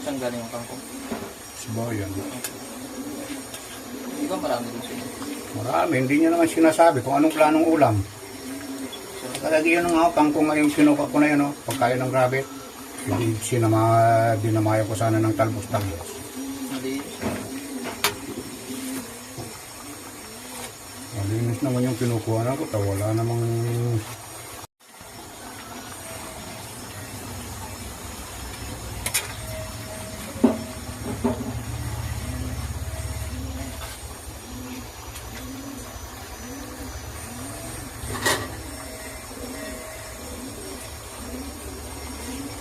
Saan galing yung kangkong? Sibayan. Di ba marami din sila? Marami, hindi niya naman sinasabi kung anong planong ulam. Talaga yun nga, kangkong nga yung kinuha ko na yun, pagkain ng rabbit. Hindi dinamayo ko sana ng talbos-talbos. Hindi. Malinis naman yung kinukuha na ko, wala namang